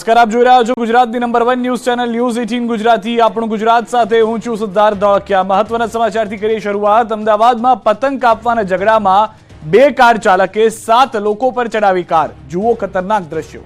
નમસ્કાર, આપ જોઈ રહ્યા છો ગુજરાતની number 1 news channel news 18 Gujarati. આપણું ગુજરાત સાથે હું છું સિદ્ધાર્થ ધોળકિયા। મહત્વના સમાચારથી કરીએ શરૂઆત। અમદાવાદમાં પતંગ કાપવાના ઝઘડામાં બે કાર ચાલકે 7 લોકો પર ચડાવી કાર। જુઓ ખતરનાક દ્રશ્યો।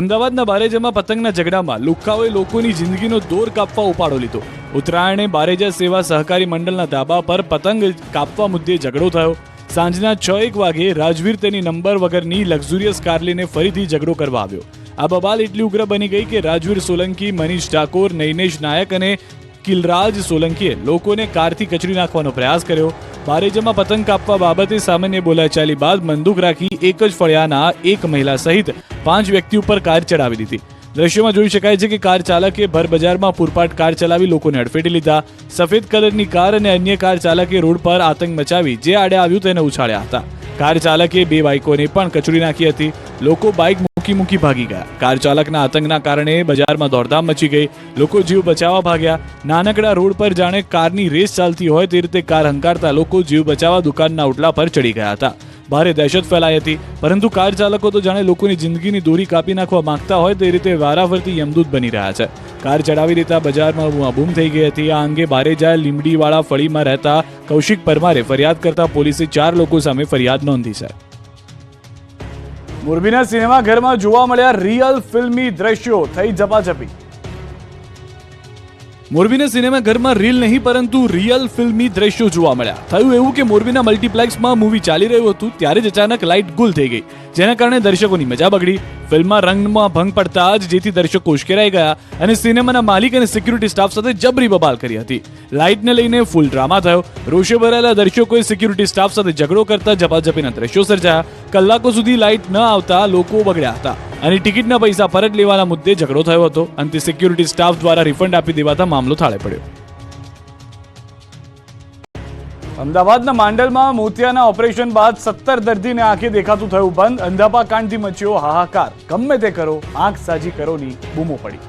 અમદાવાદના બારેજામાં પતંગના ઝઘડામાં લુખ્ખાઓએ લોકોની જિંદગીનો દોર કાપવા ઉપાડો લીધો। ઉત્તરાયણે બારેજા સેવા સહકારી મંડળના ધાબા પર પતંગ કાપવા મુદ્દે ઝઘડો થયો। સાંજના 6:01 વાગે રાજવીર તેની નંબર વગરની લક્ઝુરિયસ કાર લઈને ફરીથી ઝઘડો કરવા આવ્યો। આ બબાલ એટલી ઉગ્ર બની ગઈ કે રાજવીર સોલંકી, મનીષ ઠાકોર, નૈનેશ નાયક અને કિલરાજ સોલંકીએ લોકોને કારથી કચડી નાખવાનો પ્રયાસ કર્યો। બારેજામાં પતંગ કાપવા બાબતે સામાન્ય બોલાચાલી બાદ બંદૂક રાખી એક જ ફળિયાના એક મહિલા સહિત 5 વ્યક્તિ ઉપર કાર ચડાવી દીધી। દ્રશ્યમાં જોઈ શકાય છે કે કાર ચાલકે ભર બજારમાં પૂરપાટ કાર ચલાવી લોકોને અડફેટી લીધા। સફેદ કલરની કાર અને અન્ય કાર ચાલકે રોડ પર આતંક મચાવી જે આડે આવ્યું તેને ઉછાળ્યા હતા। કાર ચાલકે 2 બાઇકોને પણ કચડી નાખી હતી। લોકો બાઇક મૂકી ભાગી ગયા। કાર ચાલકના આતંકના કારણે બજારમાં દોડધામ મચી ગઈ। લોકો જીવ બચાવવા ભાગ્યા। નાનકડા રોડ પર જાણે કારની રેસ ચાલતી હોય તે રીતે કાર હંકારતા લોકો જીવ બચાવવા દુકાનના ઓટલા પર ચડી ગયા હતા। ભારે દહેશત ફેલાઈ હતી, પરંતુ કાર ચાલકો તો જાણે લોકોની જિંદગીની દોરી કાપી નાખવા માંગતા હોય તે રીતે વારાફરતી યમદૂત બની રહ્યા છે। કાર ચડાવી દેતા બજારમાં બૂમાબૂમ થઈ ગઈ હતી। આ અંગે બારેજા લીમડીવાળા ફળીમાં રહેતા કૌશિક પરમારે ફરિયાદ કરતા પોલીસે 4 લોકો સામે ફરિયાદ નોંધી છે। મોરબીના સિનેમાઘરમાં જોવા મળ્યા રિયલ ફિલ્મી દ્રશ્યો, થઈ ઝપાઝપી। મોરબીના સિનેમાઘરમાં રીલ નહીં પરંતુ રિયલ ફિલ્મી દ્રશ્યો જોવા મળ્યા। થયું એવું કે મોરબીના મલ્ટીપ્લેક્સમાં મૂવી ચાલી રહ્યું હતું ત્યારે જ અચાનક લાઇટ ગુલ થઈ ગઈ, જેના કારણે દર્શકોની મજા બગડી। ફિલ્મમાં રંગમાં ભંગ પડતા જ જેથી દર્શકો ઉશ્કેરાઈ ગયા અને સિનેમાના માલિક અને સિક્યુરિટી સ્ટાફ સાથે જબરી બબાલ કરી હતી। લાઇટને લઈને ફૂલ ડ્રામા થયો। રોષે ભરાયેલા દર્શકોએ સિક્યુરિટી સ્ટાફ સાથે ઝઘડો કરતા ઝપાઝપીના દ્રશ્યો સર્જાયા। કલાકો સુધી લાઇટ ન આવતા લોકો બગડ્યા હતા અને ટિકિટના પૈસા પરત લેવાના મુદ્દે ઝઘડો થયો હતો। અંતે સિક્યુરિટી સ્ટાફ દ્વારા રિફંડ આપી દેવાતા મામલો થાળે પડ્યો। અમદાવાદના માંડલમાં મોતિયાના ઓપરેશન બાદ 17 દર્દીને આંખે દેખાતું થયું બંધ। અંધાપા કાંડથી મચ્યો હાહાકાર। ગમે તે કરો, આંખ સાજી કરોની બૂમો પડી।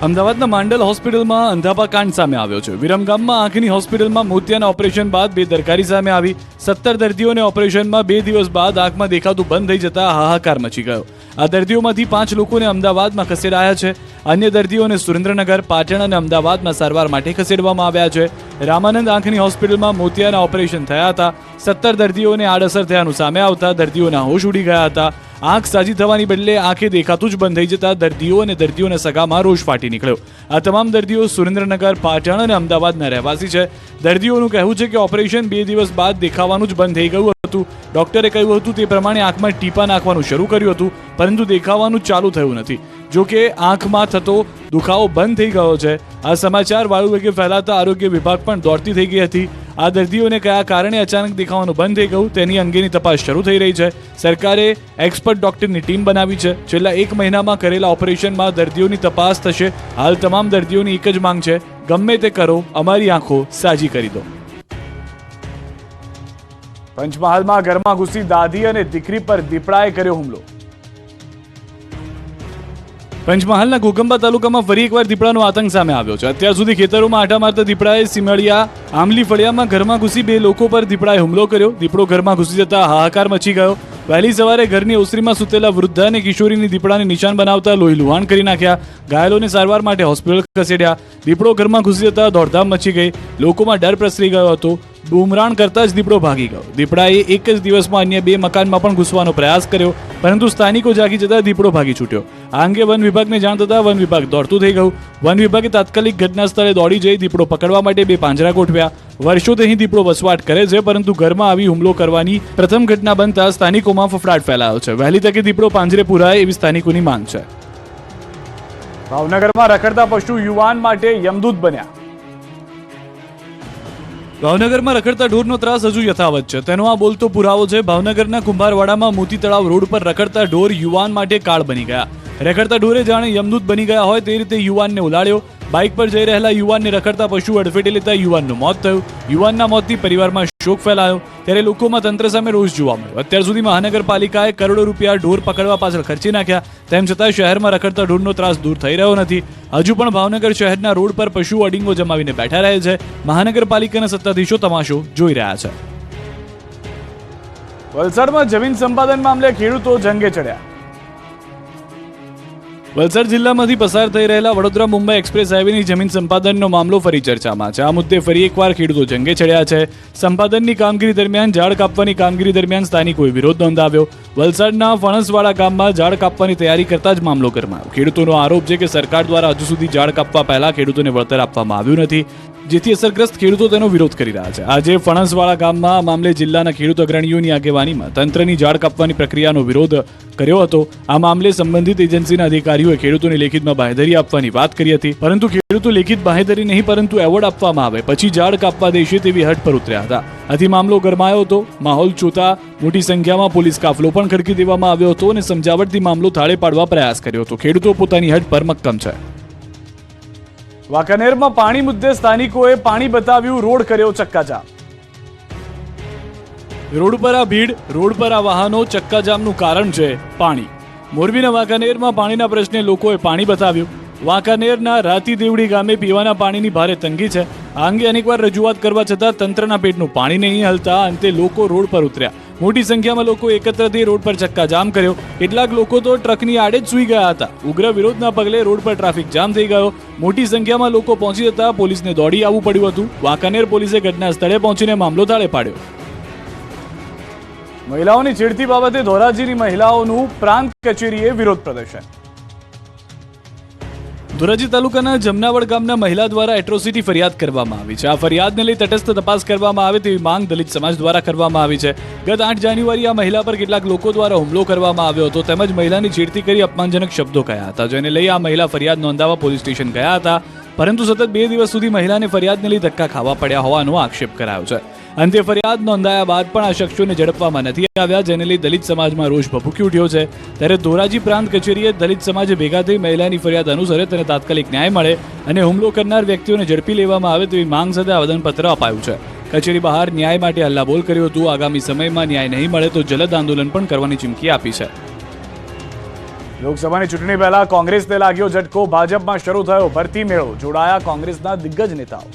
અમદાવાદના માંડલ હોસ્પિટલમાં અંધાપા કાંડ સામે આવ્યો છે। વિરમગામમાં આંખની હોસ્પિટલમાં મોતિયાના ઓપરેશન બાદ બેદરકારી સામે આવી। 17 દર્દીઓને ઓપરેશનમાં 2 દિવસ બાદ આંખમાં દેખાતું બંધ થઈ જતા હાહાકાર મચી ગયો। આ દર્દીઓમાંથી 5 લોકોને અમદાવાદમાં ખસેડાયા છે। અન્ય દર્દીઓને સુરેન્દ્રનગર, પાટણ અને અમદાવાદમાં સારવાર માટે ખસેડવામાં આવ્યા છે। રામાનંદ આંખની હોસ્પિટલમાં મોતિયાના ઓપરેશન થયા હતા। 17 દર્દીઓને આડઅસર થયાનું સામે આવતા દર્દીઓના હોશ ઉડી ગયા હતા। આંખ સાજી થવાની બદલે આંખે દેખાતું જ બંધ થઈ જતા દર્દીઓ અને દર્દીઓના સગામાં રોષ ફાટી નીકળ્યો। આ તમામ દર્દીઓ સુરેન્દ્રનગર, પાટણ અને અમદાવાદના રહેવાસી છે। દર્દીઓનું કહેવું છે કે ઓપરેશન 2 દિવસ બાદ દેખાવાનું જ બંધ થઈ ગયું હતું। ડોક્ટરે કહ્યું હતું તે પ્રમાણે આંખમાં ટીપા નાખવાનું શરૂ કર્યું હતું, પરંતુ દેખાવાનું ચાલુ થયું નથી। જો કે આંખમાં થતો દુખાવો બંધ થઈ ગયો છે। આ સમાચાર વાયુ વેગે ફેલાતા આરોગ્ય વિભાગ પણ દોડતી થઈ ગઈ હતી। આ દર્દીઓને કયા કારણે અચાનક દેખાવાનું બંધ થઈ ગયું તેની અંગેની તપાસ શરૂ થઈ રહી છે। સરકારે એક્સપર્ટ ડોક્ટરની ટીમ બનાવી છે। છેલ્લા 1 મહિનામાં કરેલા ઓપરેશનમાં દર્દીઓની તપાસ થશે। હાલ તમામ દર્દીઓની એક જ માંગ છે, ગમે તે કરો, અમારી આંખો સાજી કરી દો। પંચમહાલમાં ઘરમાં ઘૂસી દાદી અને દીકરી પર દીપડાએ કર્યો હુમલો। પંચમહાલના ઘોગંબા તાલુકામાં ફરી એકવાર દીપડાનો આતંક સામે આવ્યો છે। અત્યાર સુધી ખેતરોમાં આટા મારતા દીપડાએ સિમડિયા આમલી ફળિયામાં ઘરમાં ઘૂસી 2 લોકો પર દીપડાએ હુમલો કર્યો। દીપડો ઘરમાં ઘૂસી જતા હાહાકાર મચી ગયો। વહેલી સવારે ઘરની ઓસરીમાં સૂતેલા વૃદ્ધા અને કિશોરીની દીપડાને નિશાન બનાવતા લોહી લુહાણ કરી નાખ્યા। ઘાયલોને સારવાર માટે હોસ્પિટલ ખસેડ્યા। દીપડો ઘરમાં ઘૂસી જતા દોડધામ મચી ગઈ। લોકોમાં ડર પ્રસરી ગયો હતો। બૂમરાણ કરતા જ દીપડો ભાગી ગયો। દીપડાએ એક જ દિવસમાં અન્ય 2 મકાનમાં પણ ઘૂસવાનો પ્રયાસ કર્યો, પરંતુ સ્થાનિકો જાગી જતા દીપડો ભાગી છૂટ્યો। આ અંગે વન વિભાગને જાણ થતા વન વિભાગ દોડતું થઈ ગયું। વન વિભાગે તાત્કાલિક ઘટના સ્થળે દોડી જઈ દીપડો પકડવા માટે 2 પાંજરા ગોઠવ્યા। વર્ષોથી અહીં દીપડો વસવાટ કરે છે, પરંતુ ઘરમાં આવી હુમલો કરવાની પ્રથમ ઘટના બનતા સ્થાનિકોમાં ફફડાટ ફેલાયો છે। વહેલી તકે દીપડો પાંજરે પુરાય એવી સ્થાનિકોની માંગ છે। ભાવનગરમાં રખડતા પશુ યુવાન માટે યમદૂત બન્યા। ભાવનગરમાં રખડતા ઢોરનો ત્રાસ હજુ યથાવત છે, તેનો આ બોલતો પુરાવો છે। ભાવનગરના કુંભારવાડામાં મોતી તળાવ રોડ પર રખડતા ઢોર યુવાન માટે કાળ બની ગયા। રખડતા ઢોરે જાણે યમદૂત બની ગયા હોય તે રીતે યુવાનને ઉલાળ્યો। બાઇક પર જઈ રહેલા યુવાનને રખડતા પશુ અડફેટે લેતા યુવાનનું મોત થયું। યુવાનના મોતથી પરિવારમાં શોક ફેલાયો, ત્યારે લોકોમાં તંત્ર સામે રોષ જોવા મળ્યો। અત્યાર સુધી મહાનગરપાલિકાએ કરોડો રૂપિયા ઢોર પકડવા પાછળ ખર્ચી નાખ્યા, તેમ છતાં શહેરમાં રખડતા ઢોરનો ત્રાસ દૂર થઈ રહ્યો નથી। હજુ પણ ભાવનગર શહેરના રોડ પર પશુ અડીંગો જમાવીને બેઠા રહે છે। મહાનગરપાલિકાના સત્તાધીશો તમાશો જોઈ રહ્યા છે। વલસાડમાં જમીન સંપાદન મામલે ખેડૂતો જંગે ચડ્યા. વલસાડ જિલ્લામાંથી પસાર થઈ રહેલા વડોદરા મુંબઈ એક્સપ્રેસ હાઈવેની જમીન સંપાદનનો મામલો ફરી ચર્ચામાં છે. આ મુદ્દે ફરી એકવાર ખેડૂતો જંગે ચડ્યા છે. સંપાદનની કામગીરી દરમિયાન ઝાડ કાપવાની કામગીરી દરમિયાન સ્થાનિકોએ વિરોધ નોંધાવ્યો. વલસાડના ફણસવાડા ગામમાં ઝાડ કાપવાની તૈયારી કરતા જ મામલો ગરમાયો. ખેડૂતોનો આરોપ છે કે સરકાર દ્વારા હજુ સુધી ઝાડ કાપવા પહેલા ખેડૂતોને વળતર આપવામાં આવ્યું નથી, જેથી અસરગ્રસ્ત ખેડૂતો તેનો વિરોધ કરી રહ્યા છે. આજે ફણસવાડા ગામમાં આ મામલે જિલ્લાના ખેડૂત અગ્રણીઓની આગેવાનીમાં તંત્રની ઝાડ કાપવાની પ્રક્રિયાનો વિરોધ કર્યો હતો. આ મામલે સંબંધિત એજન્સીના અધિકારીઓએ ખેડૂતોને લેખિતમાં બાંહેધરી આપવાની વાત કરી હતી, પરંતુ ખેડૂતો લેખિત બાંહેધરી નહીં પરંતુ એવોર્ડ આપવામાં આવે પછી ઝાડ કાપવા દેશે તેવી હઠ પર ઉતર્યા હતા. આથી મામલો ગરમાયો હતો. માહોલ જોતા મોટી સંખ્યામાં પોલીસ કાફલો પણ ખડકી દેવામાં આવ્યો હતો અને સમજાવટથી મામલો થાળે પાડવા પ્રયાસ કર્યો હતો. ખેડૂતો પોતાની હઠ પર મક્કમ છે. વાંકાનેરમાં પાણી મુદ્દે સ્થાનિકોએ પાણી બતાવ્યું, રોડ કર્યો ચક્કાજામ. રોડ પર આ ભીડ, રોડ પર આ વાહનો, ચક્કાજામનું કારણ છે પાણી. મોરબીના વાંકાનેરમાં પાણીના પ્રશ્ને લોકોએ પાણી બતાવ્યું. વાંકાનેરના રાતી દેવડી ગામે પીવાના પાણીની ભારે તંગી છે. આ અંગે અનેકવાર રજૂઆત કરવા છતાં તંત્રના પેટનું પાણી નહીં હલતા અંતે લોકો રોડ પર ઉતર્યા. મોટી સંખ્યામાં લોકો એકત્ર થઈ રોડ પર ચક્કાજામ કર્યો. કેટલાક લોકો તો ટ્રકની આડે જ સૂઈ ગયા હતા. ઉગ્ર વિરોધના પગલે રોડ પર ટ્રાફિક જામ થઈ ગયો. મોટી સંખ્યામાં લોકો પહોંચી જતા પોલીસને દોડી આવવું પડ્યું હતું. વાંકાનેર પોલીસે ઘટના સ્થળે પહોંચીને મામલો થાળે પાડ્યો. મહિલાઓની છેડતી બાબતે ધોરાજીની મહિલાઓનું પ્રાંત કચેરીએ વિરોધ પ્રદર્શન. ધોરાજી તાલુકાના જમનાવડ ગામના મહિલા દ્વારા એટ્રોસિટી ફરિયાદ કરવામાં આવી છે. આ ફરિયાદને લઈ તટસ્થ તપાસ કરવામાં આવે તેવી માંગ દલિત સમાજ દ્વારા કરવામાં આવી છે. ગત 8 જાન્યુઆરી આ મહિલા પર કેટલાક લોકો દ્વારા હુમલો કરવામાં આવ્યો હતો તેમજ મહિલાની છેડતી કરી અપમાનજનક શબ્દો કહ્યા હતા, જેને લઈ આ મહિલા ફરિયાદ નોંધાવવા પોલીસ સ્ટેશન ગયા હતા, પરંતુ સતત 2 દિવસ સુધી મહિલાને ફરિયાદને લઈ ધક્કા ખાવા પડ્યા હોવાનો આક્ષેપ કરાયો છે. અંતે ફરિયાદ નોંધાયા બાદ પણ આ શખ્સોને ઝડપવામાં નથી આવ્યા, જેને લઈ દલિત સમાજમાં રોષ ભભૂકી ઉઠ્યો છે. ત્યારે ધોરાજી પ્રાંત કચેરીએ દલિત સમાજે ભેગા થઈ મહિલાની ફરિયાદ અનુસરે તેને તાત્કાલિક ન્યાય મળે અને હુમલો કરનાર વ્યક્તિઓને ઝડપી લેવામાં આવે તેવી માંગ સાથે આવેદનપત્ર અપાયું છે. કચેરી બહાર ન્યાય માટે હલ્લાબોલ કર્યો હતું. આગામી સમયમાં ન્યાય નહીં મળે તો જલદ આંદોલન પણ કરવાની ચીમકી આપી છે. લોકસભાની ચૂંટણી પહેલા કોંગ્રેસને લાગ્યો ઝટકો. ભાજપમાં શરૂ થયો ભરતી મેળો, જોડાયા કોંગ્રેસના દિગ્ગજ નેતાઓ.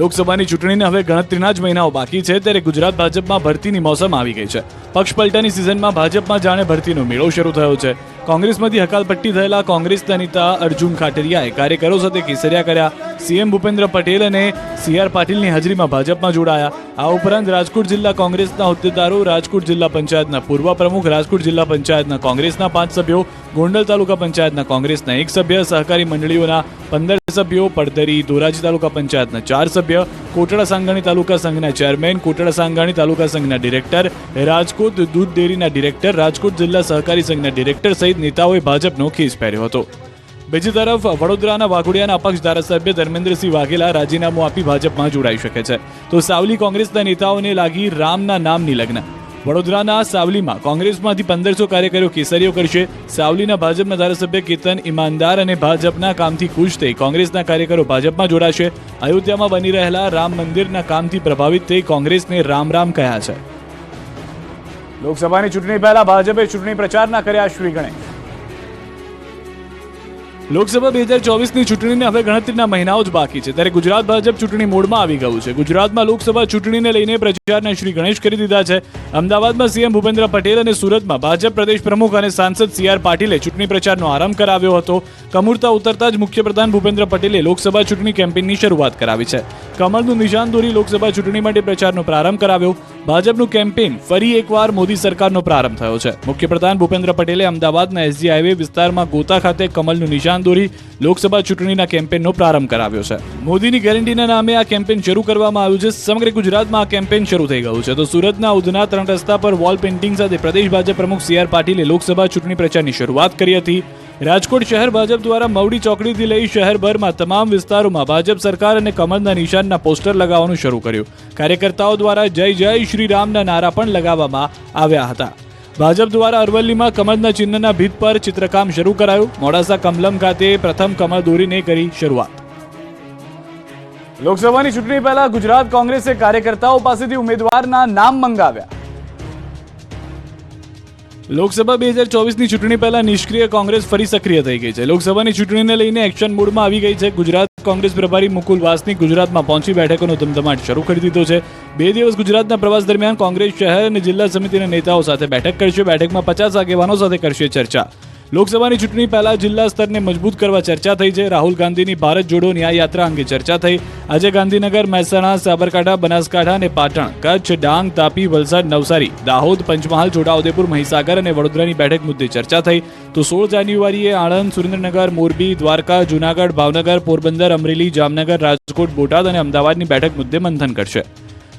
લોકસભાની ચૂંટણીને હવે ગણતરીના જ મહિનાઓ બાકી છે, ત્યારે ગુજરાત ભાજપમાં ભરતીની મોસમ આવી ગઈ છે. પક્ષ પલટાની સિઝનમાં ભાજપમાં જાણે ભરતીનો મેળો શરૂ થયો છે. કોંગ્રેસમાંથી હકાલપટ્ટી થયેલા કોંગ્રેસના નેતા અર્જુન ખાટરિયાએ કાર્યકરો સાથે કેસરિયા કર્યા. સીએમ ભૂપેન્દ્ર પટેલ અને CR પાટીલની હાજરીમાં ભાજપમાં જોડાયા. આ ઉપરાંત રાજકોટ જિલ્લા કોંગ્રેસના હોદ્દેદારો, રાજકોટ જિલ્લા પંચાયતના પૂર્વ પ્રમુખ, રાજકોટ જિલ્લા પંચાયતના કોંગ્રેસના 5 સભ્યો, ગોંડલ તાલુકા પંચાયતના કોંગ્રેસના 1 સભ્ય, સહકારી મંડળીઓના 15 સભ્યો, પડદરી ધોરાજી તાલુકા પંચાયતના 4 સભ્ય, કોટડા સાંગાણી તાલુકા સંઘના ચેરમેન, કોટડા સાંગાણી તાલુકા સંઘના ડિરેક્ટર, રાજકોટ દૂધ ડેરીના ડિરેક્ટર, રાજકોટ જિલ્લા સહકારી સંઘના ડિરેક્ટર સહિત નેતાઓએ ભાજપનો ખેસ પહેર્યો હતો. બીજી તરફ વડોદરાના વાઘોડિયાના અપક્ષ ધારાસભ્ય ધર્મેન્દ્રસિંહ વાઘેલા રાજીનામું આપી ભાજપમાં જોડાઈ શકે છે, તો સાવલી કોંગ્રેસના નેતાઓને લાગી રામના નામની લગ્ન. વડોદરાના સાવલીમાં કોંગ્રેસમાંથી 1500 કાર્યકરો કેસરીઓ કરશે. સાવલીના ભાજપના ધારાસભ્ય કેતન ઈમાનદાર અને ભાજપના કામથી ખુશ થઈ કોંગ્રેસના કાર્યકરો ભાજપમાં જોડાશે. અયોધ્યામાં બની રહેલા રામ મંદિરના કામથી પ્રભાવિત થઈ કોંગ્રેસને રામ રામ કહ્યા છે. લોકસભાની ચૂંટણી પહેલા ભાજપે ચૂંટણી પ્રચારના કર્યા શ્રી ગણેશ. લોકસભા 2024ની ચૂંટણીને હવે ગણતરીના મહિનાઓ જ બાકી છે, ત્યારે ગુજરાત ભાજપ ચૂંટણી મોડમાં આવી ગયું છે. ગુજરાતમાં લોકસભા ચૂંટણીને લઈને પ્રચારના શ્રી ગણેશ કરી દીધા છે. અમદાવાદમાં સીએમ ભૂપેન્દ્ર પટેલ અને સુરતમાં ભાજપ પ્રદેશ પ્રમુખ અને સાંસદ CR પાટીલે ચૂંટણી પ્રચારનો આરંભ કરાવ્યો હતો. કમુરતા ઉતરતા જ મુખ્યપ્રધાન ભૂપેન્દ્ર પટેલે લોકસભા ચૂંટણી કેમ્પેનની શરૂઆત કરાવી છે. કમળનું નિશાન દોરી લોકસભા ચૂંટણી માટે પ્રચારનો પ્રારંભ કરાવ્યો. ભાજપનું કેમ્પેન ફરી એકવાર મોદી સરકારનો પ્રારંભ થયો છે. મુખ્યપ્રધાન ભૂપેન્દ્ર પટેલે અમદાવાદના SG હાઈવે વિસ્તારમાં ગોતા ખાતે કમલનું નિશાન દોરી લોકસભા ચૂંટણીના કેમ્પેનનો પ્રારંભ કરાવ્યો છે. મોદીની ગેરંટીના નામે આ કેમ્પેન શરૂ કરવામાં આવ્યું છે. સમગ્ર ગુજરાતમાં આ કેમ્પેન શરૂ થઈ ગયું છે, તો સુરતના ઉધના 3 રસ્તા પર વોલ પેઇન્ટિંગ સાથે પ્રદેશ ભાજપ પ્રમુખ CR પાટીલે લોકસભા ચૂંટણી પ્રચારની શરૂઆત કરી હતી. રાજકોટ શહેર ભાજપ દ્વારા મવડી ચોકડીથી લઈ શહેરભરમાં તમામ વિસ્તારોમાં ભાજપ સરકાર અને કમળના નિશાનના પોસ્ટર લગાવવાનું શરૂ કર્યું. કાર્યકર્તાઓ દ્વારા જય જય શ્રી રામના નારા પણ લગાવવામાં આવ્યા હતા. ભાજપ દ્વારા અરવલ્લીમાં કમળના ચિહ્નના ભીત પર ચિત્રકામ શરૂ કરાયું. મોડાસા કમલમ ખાતે પ્રથમ કમળ દોરીને કરી શરૂઆત. લોકસભાની ચૂંટણી પહેલા ગુજરાત કોંગ્રેસે કાર્યકર્તાઓ પાસેથી ઉમેદવારના નામ મંગાવ્યા. લોકસભા 2024ની ચૂંટણી પહેલા નિષ્ક્રિય કોંગ્રેસ ફરી સક્રિય થઈ ગઈ છે. લોકસભાની ચૂંટણીને લઈને એક્શન મોડમાં આવી ગઈ છે. ગુજરાત કોંગ્રેસ પ્રભારી મુકુલ વાસનિક ગુજરાતમાં પહોંચી બેઠકોનો ધમધમાટ શરૂ કરી દીધો છે. 2 દિવસ ગુજરાતના પ્રવાસ દરમિયાન કોંગ્રેસ શહેર અને જિલ્લા સમિતિના નેતાઓ સાથે બેઠક કરશે. બેઠકમાં 50 આગેવાનો સાથે કરશે ચર્ચા. લોકસભાની ચૂંટણી પહેલા જિલ્લા સ્તરને મજબૂત કરવા ચર્ચા થઈ છે. રાહુલ ગાંધીની ભારત જોડો ન્યાય યાત્રા અંગે ચર્ચા થઈ. આજે ગાંધીનગર, મહેસાણા, સાબરકાંઠા, બનાસકાંઠા અને પાટણ, કચ્છ, ડાંગ, તાપી, વલસાડ, નવસારી, દાહોદ, પંચમહાલ, છોટાઉદેપુર, મહીસાગર અને વડોદરાની બેઠક મુદ્દે ચર્ચા થઈ. તો 16 જાન્યુઆરીએ આણંદ, સુરેન્દ્રનગર, મોરબી, દ્વારકા, જૂનાગઢ, ભાવનગર, પોરબંદર, અમરેલી, જામનગર, રાજકોટ, બોટાદ અને અમદાવાદની બેઠક મુદ્દે મંથન કરશે.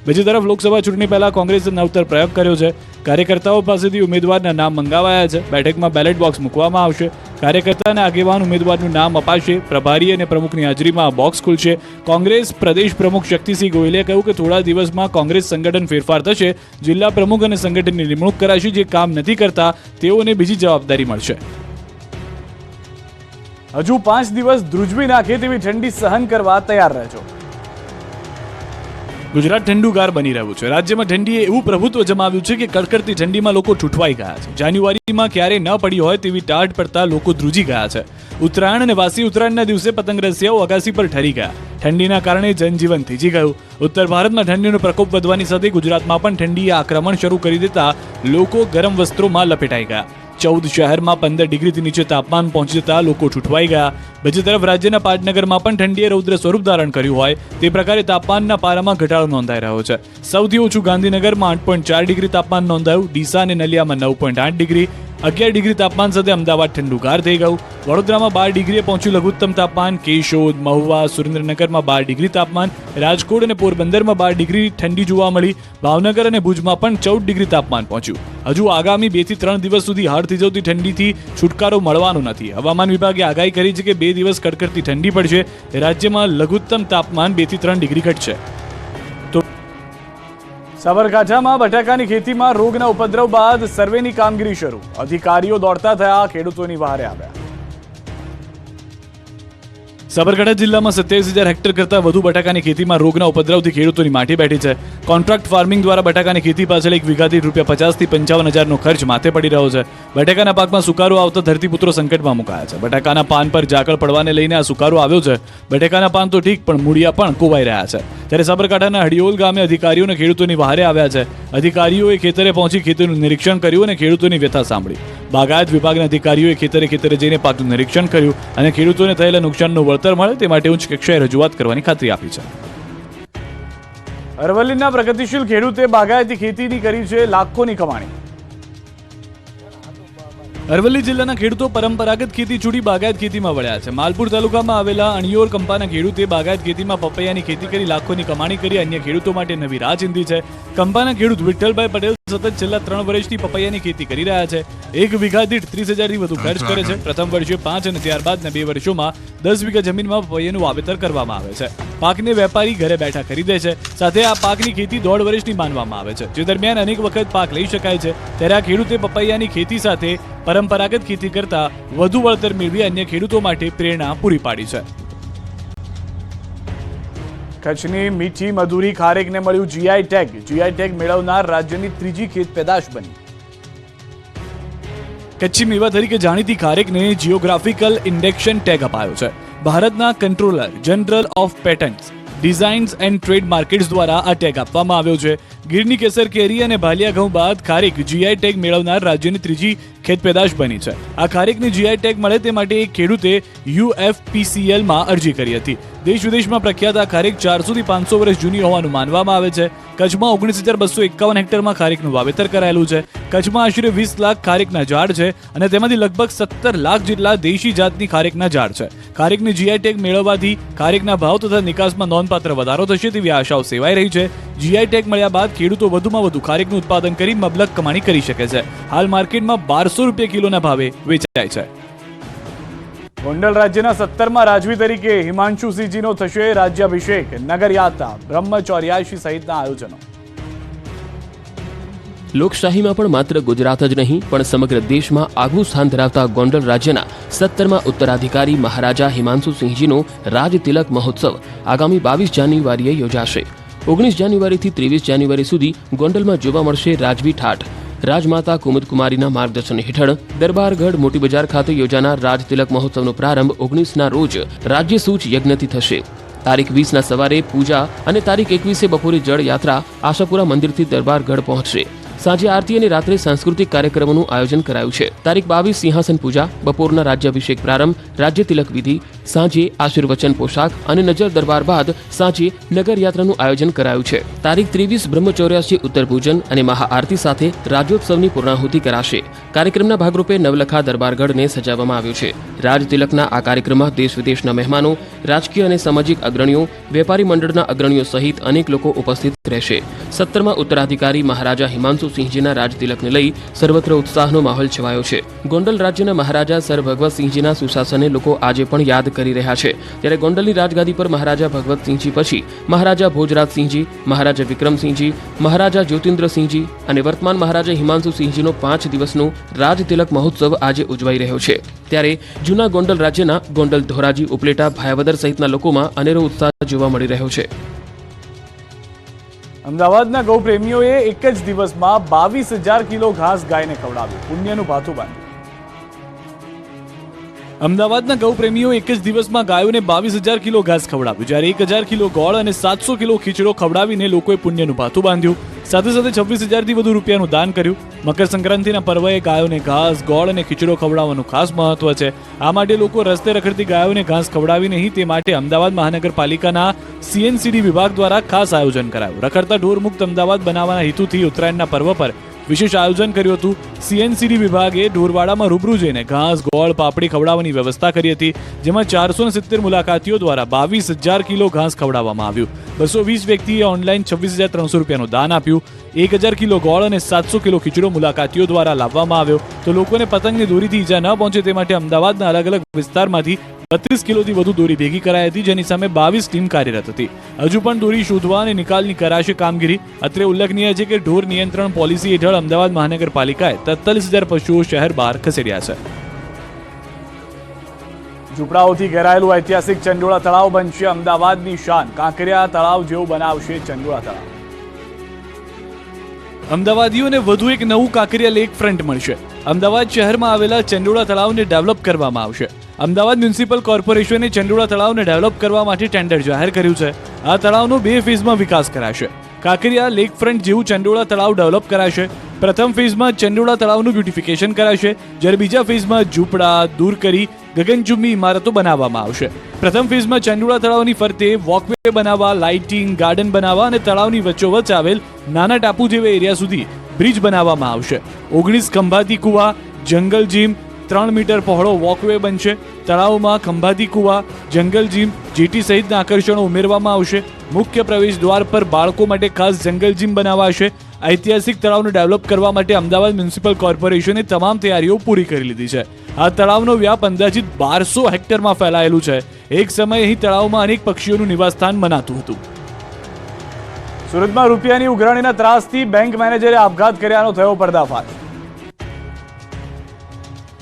બીજી તરફ લોકસભા ચૂંટણી પહેલા કોંગ્રેસે નવતર પ્રયોગ કર્યો છે. કાર્યકર્તાઓ પાસેથી ઉમેદવારના નામ મંગાવાયા છે. બેઠકમાં બેલેટ બોક્સ મૂકવામાં આવશે. કાર્યકર્તા અને આગેવાન ઉમેદવારનું નામ અપાશે. પ્રભારી અને પ્રમુખની હાજરીમાં આ બોક્સ ખુલશે. કોંગ્રેસ પ્રદેશ પ્રમુખ શક્તિસિંહ ગોયલે કહ્યું કે થોડા દિવસમાં કોંગ્રેસ સંગઠન ફેરફાર થશે. જિલ્લા પ્રમુખ અને સંગઠનની નિમણૂક કરાશે. જે કામ નથી કરતા તેઓને બીજી જવાબદારી મળશે. હજુ 5 દિવસ ધ્રુજવી નાખે તેવી ઠંડી સહન કરવા તૈયાર રહેજો. ગુજરાત ઠંડુગાર બની રહ્યું છે. રાજ્યમાં ઠંડીએ એવું પ્રભુત્વ જમાવ્યું છે કે કડકડતી ઠંડીમાં લોકો ઠૂંઠવાઈ ગયા છે. જાન્યુઆરીમાં ક્યારે ન પડી હોય તેવી ટાઢ પડતા લોકો ધ્રુજી ગયા છે. ઉત્તરાયણ અને વાસી ઉત્તરાયણના દિવસે પતંગ રસિયાઓ અગાસી પર ઠરી ગયા. ઠંડીના કારણે જનજીવન થીજી ગયું. ઉત્તર ભારતમાં ઠંડીનો પ્રકોપ વધવાની સાથે ગુજરાતમાં પણ ઠંડીએ આક્રમણ શરૂ કરી દેતા લોકો ગરમ વસ્ત્રોમાં લપેટાઈ ગયા. 14 શહેરમાં 15 ડિગ્રીથી નીચે તાપમાન પહોંચી જતા લોકો ઠૂંઠવાઈ ગયા. બીજી તરફ રાજ્યના પાટનગરમાં પણ ઠંડીએ રૌદ્ર સ્વરૂપ ધારણ કર્યું હોય તે પ્રકારે તાપમાનના પારામાં ઘટાડો નોંધાઈ રહ્યો છે. સૌથી ઓછું ગાંધીનગરમાં 8.4 ડિગ્રી તાપમાન નોંધાયું. ડીસા અને નલિયામાં 9.8 ડિગ્રી, 11 ડિગ્રી તાપમાન સાથે અમદાવાદ ઠંડુગાર થઈ ગયું. વડોદરામાં 12 ડિગ્રીએ પહોંચ્યું લઘુત્તમ તાપમાન. કેશોદ, મહુવા, સુરેન્દ્રનગરમાં 12 ડિગ્રી તાપમાન. રાજકોટ અને પોરબંદરમાં 12 ડિગ્રી ઠંડી જોવા મળી. ભાવનગર અને ભુજમાં પણ 14 ડિગ્રી તાપમાન પહોંચ્યું. હજુ આગામી 2 થી 3 દિવસ સુધી હાડ થીજવતી ઠંડીથી છુટકારો મળવાનો નથી. હવામાન વિભાગે આગાહી કરી છે કે 2 દિવસ કડકડતી ઠંડી પડશે. રાજ્યમાં લઘુત્તમ તાપમાન 2 થી 3 ડિગ્રી ઘટશે. સાબરકાંઠામાં બટાકાની ખેતીમાં રોગના ઉપદ્રવ બાદ સર્વેની કામગીરી શરૂ. અધિકારીઓ દોડતા થયા, ખેડૂતોની વહારે આવ્યા. સાબરકાંઠા જિલ્લામાં 27,000 હેક્ટર કરતાં વધુ બટાકાની ખેતીમાં રોગના ઉપદ્રવથી ખેડૂતોની માઠી બેઠી છે. કોન્ટ્રાક્ટ ફાર્મિંગ દ્વારા બટાકાની ખેતી પાછળ એક વીઘાથી ₹50,000 થી 55,000નો ખર્ચ માથે પડી રહ્યો છે. બટાકાના પાકમાં સુકારો આવતા ધરતીપુત્રો સંકટમાં મુકાયા છે. બટાકાના પાન પર ઝાકળ પડવાને લઈને આ સુકારો આવ્યો છે. બટાકાના પાન તો ઠીક, પણ મૂળિયા પણ કોવાઈ રહ્યા છે. ત્યારે સાબરકાંઠાના હડિયોલ ગામે અધિકારીઓ અને ખેડૂતોની વહારે આવ્યા છે. અધિકારીઓએ ખેતરે પહોંચી ખેતીનું નિરીક્ષણ કર્યું અને ખેડૂતોની વ્યથા સાંભળી. બાગાયત વિભાગના અધિકારીઓએ ખેતરે જઈને પાકનું નિરીક્ષણ કર્યું અને ખેડૂતોને થયેલા નુકસાનનું વળતર મળે તે માટે ઉચ્ચ કક્ષાએ રજૂઆત કરવાની ખાતરી આપી છે. અરવલ્લીના પ્રગતિશીલ ખેડૂતે બાગાયતી ખેતીની કરી છે લાખોની કમાણી. અરવલ્લી જિલ્લાના ખેડૂતો પરંપરાગત ખેતી છોડી બાગાયત ખેતીમાં વળ્યા છે. માલપુર તાલુકામાં આવેલા અણિયોર કંપાના ખેડૂતે બાગાયત ખેતીમાં પપૈયાની ખેતી કરી લાખોની કમાણી કરી અન્ય ખેડૂતો માટે નવી રાહ ચીંધી છે. કંપાના ખેડૂત વિઠ્ઠલભાઈ પટેલ સતત છેલ્લા 3 વર્ષથી પપૈયાની ખેતી કરી રહ્યા છે. 1 વીઘા દીઠ 30,000થી વધુ ખર્ચ કરે છે. પ્રથમ વર્ષે 5 અને ત્યારબાદના 2 વર્ષોમાં 10 વીઘા જમીનમાં પપૈયાનું વાવેતર કરવામાં આવે છે. પાકને વેપારી ઘરે બેઠા ખરીદે છે. સાથે આ પાકની ખેતી 1.5 વર્ષની માનવામાં આવે છે, જે દરમિયાન અનેક વખત પાક લઈ શકાય છે. ત્યારે આ ખેડૂતે પપૈયાની ખેતી સાથે પરંપરાગત ખેતી કરતા વધુ વળતર મેળવી અન્ય ખેડૂતો માટે પ્રેરણા પૂરી પાડી છે. કચ્છની મીઠી મધુરી ખારેકને મળ્યું જીઆઈ ટેગ. જીઆઈ ટેગ મેળવનાર રાજ્યની ત્રીજી ખેત પેદાશ બની. કચ્છી મેવા તરીકે જાણીતી ખારેકને જિયોગ્રાફિકલ ઇન્ડેક્શન ટેગ અપાયો છે. ભારતના controller general of patents, designs and trade markets દ્વારા આ ટેગ આપવામાં આવ્યો છે. ગીરની કેસર કેરી અને ભાલિયા ઘઉં બાદ ખારેક જીઆઈ ટેગ મેળવનાર રાજ્યની ત્રીજી ખેત પેદાશ બની છે. આ ખારેકને જીઆઈ ટેગ મળે તે માટે એક ખેડૂતે UFPCL-માં અરજી કરી હતી. દેશ વિદેશમાં પ્રખ્યાત આ ખારેક 400 થી 500 વર્ષ જૂની હોવાનું માનવામાં આવે છે. કચ્છમાં 19,251 હેક્ટરમાં ખારેકનું વાવેતર કરાયેલું છે. કચ્છમાં આશરે 20 લાખ ખારેકના ઝાડ છે અને તેમાંથી લગભગ 17 લાખ જેટલા દેશી જાતની ખારેકના ઝાડ છે. ખારેકને જીઆઈ ટેગ મેળવવાથી ખારેકના ભાવ તથા નિકાસમાં નોંધપાત્ર વધારો થશે તેવી આશાઓ સેવાઈ રહી છે. જીઆઈ ટેગ મળ્યા બાદ ખેડૂતો વધુમાં વધુ ખારેકનું ઉત્પાદન કરી મબલક કમાણી કરી શકે છે. હાલ માર્કેટમાં ₹1200 કિલોના ભાવે વેચાય છે. ગોંડલ રાજ્યના 17મા રાજવી તરીકે હિમાંશુ સિંહજીનો થશે રાજ્યાભિષેક. નગરયાત્રા, બ્રહ્મચર્યાશી સહિતના આયોજનો. લોકશાહીમાં પણ માત્ર ગુજરાત જ નહીં પણ સમગ્ર દેશમાં આગવું સ્થાન ધરાવતા ગોંડલ રાજ્યના 17મા ઉત્તરાધિકારી મહારાજા હિમાંશુ સિંહજીનો રાજતિલક મહોત્સવ આગામી 22 જાન્યુઆરીએ યોજાશે. 19 જાન્યુઆરીથી 23 જાન્યુઆરી સુધી ગોંડલમાં જોવા મળશે રાજવી ઠાઠ. રાજમાતા કુમુદકુમારીના માર્ગદર્શન હેઠળ દરબારગઢ મોટી બજાર ખાતે યોજાનાર રાજતિલક મહોત્સવનો પ્રારંભ 19ના રોજ રાજ્યસૂચ યજ્ઞથી થશે. તારીખ 20ના સવારે પૂજા અને તારીખ 21 બપોરે જળ યાત્રા આશાપુરા મંદિરથી દરબારગઢ પહોંચશે. સાંજે આરતી અને રાત્રે સાંસ્કૃતિક કાર્યક્રમોનું આયોજન કરાયું છે. તારીખ 22 સિંહાસન પૂજા, બપોરના રાજ્યાભિષેક પ્રારંભ, રાજ્ય તિલક વિધિ, સાંજે આશીર્વચન પોશાક અને નજર દરબાર બાદ સાંજે નગર યાત્રાનું આયોજન કરાયું છે. તારીખ 23 બ્રહ્મચૌર્યાસી ઉત્તર પૂજન અને મહાઆરતી સાથે રાજ્યોત્સવની પૂર્ણાહુતિ કરાશે. કાર્યક્રમના ભાગરૂપે નવલખા દરબારગઢને સજાવવામાં આવ્યું છે. રાજતિલકના આ કાર્યક્રમમાં દેશ વિદેશના મહેમાનો, રાજકીય અને સામાજિક અગ્રણીઓ, વેપારી મંડળના અગ્રણીઓ સહિત અનેક લોકો ઉપસ્થિત રહેશે. 17મા ઉત્તરાધિકારી મહારાજા હિમાંશુ સિંહજીના રાજતિલકને લઈ સર્વત્ર ઉત્સાહનો માહોલ છવાયો છે. ગોંડલ રાજ્યના મહારાજા સર ભગવતસિંહજીના સુશાસનને લોકો આજે પણ યાદ કરી રહ્યા છે. ત્યારે ગોંડલની રાજગાદી પર મહારાજા ભગવતસિંહજી પછી મહારાજા ભોજરાજસિંહજી, મહારાજા વિક્રમસિંહજી, મહારાજા જ્યોતિન્દ્રસિંહજી અને વર્તમાન મહારાજા હિમાંશુ સિંહજીનો 5 દિવસનો રાજતિલક મહોત્સવ આજે ઉજવાઈ રહ્યો છે. ત્યારે જૂના ગોંડલ રાજ્યના ગોંડલ, ધોરાજી, ઉપલેટા, ભાયાવદર સહિતના લોકોમાં અનેરો ઉત્સાહ જોવા મળી રહ્યો છે. અમદાવાદના ગૌપ્રેમીઓએ એક જ દિવસમાં 22,000 કિલો ઘાસ ગાયને ખવડાવ્યું, પુણ્યનું ભાથું બાંધ્યું. અમદાવાદના ગૌપ્રેમીઓ એક જ દિવસમાં ગાયોને 22,000 કિલો ઘાસ ખવડાવ્યું, જ્યારે 1,000 કિલો ગોળ અને 700 કિલો ખીચડો ખવડાવીને લોકોએ પુણ્યનું ભાથું બાંધ્યું. સાથે સાથે 26,000થી વધુ રૂપિયાનું દાન કર્યું. મકર સંક્રાંતિના પર્વએ ગાયોને ઘાસ, ગોળ અને ખીચડો ખવડાવવાનું ખાસ મહત્વ છે. આ માટે લોકો રસ્તે રખડતી ગાયોને ઘાસ ખવડાવી નહીં તે માટે અમદાવાદ મહાનગરપાલિકાના CNCD વિભાગ દ્વારા ખાસ આયોજન કરાયું. રખડતા ઢોર મુક્ત અમદાવાદ બનાવવાના હેતુથી ઉત્તરાયણના પર્વ પર વિશેષ આયોજન કર્યું હતું. CNCD વિભાગે ઢોરવાડામાં રૂબરૂ જઈને ઘાસ, ગોળ, પાપડી ખવડાવવાની વ્યવસ્થા કરી હતી, જેમાં 470 મુલાકાતીઓ દ્વારા 22,000 કિલો ઘાસ ખવડાવવામાં આવ્યું. 220 વ્યક્તિએ ઓનલાઈન 26,300 રૂપિયાનું દાન આપ્યું. 1,000 કિલો ગોળ અને 700 કિલો ખીચડો મુલાકાતીઓ દ્વારા લાવવામાં આવ્યો. તો લોકોને પતંગની દોરીથી ઈજા ન પહોંચે તે માટે અમદાવાદના અલગ અલગ વિસ્તારમાંથી 32 કિલોથી વધુ દોરી ભેગી કરાઈ હતી, જેની સામે 22 ટીમ કાર્યરત હતી. હજુ પણ દોરી શોધવા અને નિકાલની કરાશે કામગીરી. અત્રે ઉલ્લેખનીય છે કે ઢોર નિયંત્રણ પોલિસી હેઠળ અમદાવાદ મહાનગરપાલિકાએ 43,000 પશુઓ શહેર બહાર ખસેડ્યા છે. ઝૂંપડાઓથી ઘેરાયેલું ઐતિહાસિક ચંડોળા તળાવ બનશે અમદાવાદની શાન. કાંકરિયા તળાવ જેવું બનાવશે ચંડોળા તળાવ. અમદાવાદીઓને વધુ એક નવું કાંકરિયા લેક ફ્રન્ટ મળશે. અમદાવાદ શહેરમાં આવેલા ચંડોળા તળાવને ડેવલપ કરવામાં આવશે. અમદાવાદ મ્યુનિસિપલ કોર્પોરેશને ચંડોળા તળાવને ડેવલપ કરવા માટે ટેન્ડર જાહેર કર્યું છે. આ તળાવનો 2 ફેઝમાં વિકાસ કરાશે. કાંકરિયા લેક ફ્રન્ટ જેવું ચંડોળા તળાવ ડેવલપ કરાશે. પ્રથમ ફેઝમાં ચંડોળા તળાવનું બ્યુટિફિકેશન કરાશે, જ્યારે બીજા ફેઝમાં ઝૂંપડા દૂર કરી ગગનચુંબી ઇમારતો બનાવવામાં આવશે. પ્રથમ ફેઝમાં ચંડોળા તળાવની ફરતે વોકવે બનાવવા, લાઇટિંગ, ગાર્ડન બનાવવા અને તળાવની વચ્ચોવચ્ચ આવેલ નાના ટાપુ જેવા એરિયા સુધી બ્રિજ બનાવવામાં આવશે. 19 ખંભાતી કુવા, જંગલ જીમ, 3 મીટર પહોળો વોકવે બનશે. તળાવમાં ખંભાતી કુવા, જંગલ જીમ, જેટી સહિતના આકર્ષણો ઉમેરવામાં આવશે. મુખ્ય પ્રવેશ દ્વાર પર બાળકો માટે ખાસ જંગલ જીમ બનાવાશે. ઐતિહાસિક તળાવને ડેવલપ કરવા માટે અમદાવાદ મ્યુનિસિપલ કોર્પોરેશને તમામ તૈયારીઓ પૂરી કરી લીધી છે. આ તળાવનો વ્યાપ અંદાજિત 1200 હેક્ટરમાં ફેલાયેલું છે. એક સમયે અહીં તળાવમાં અનેક પક્ષીઓનું નિવાસસ્થાન મનાતું હતું. સુરતમાં રૂપિયાની ઉઘરાણીના ત્રાસથી બેંક મેનેજરે આપઘાત કર્યાનો થયો પર્દાફાશ.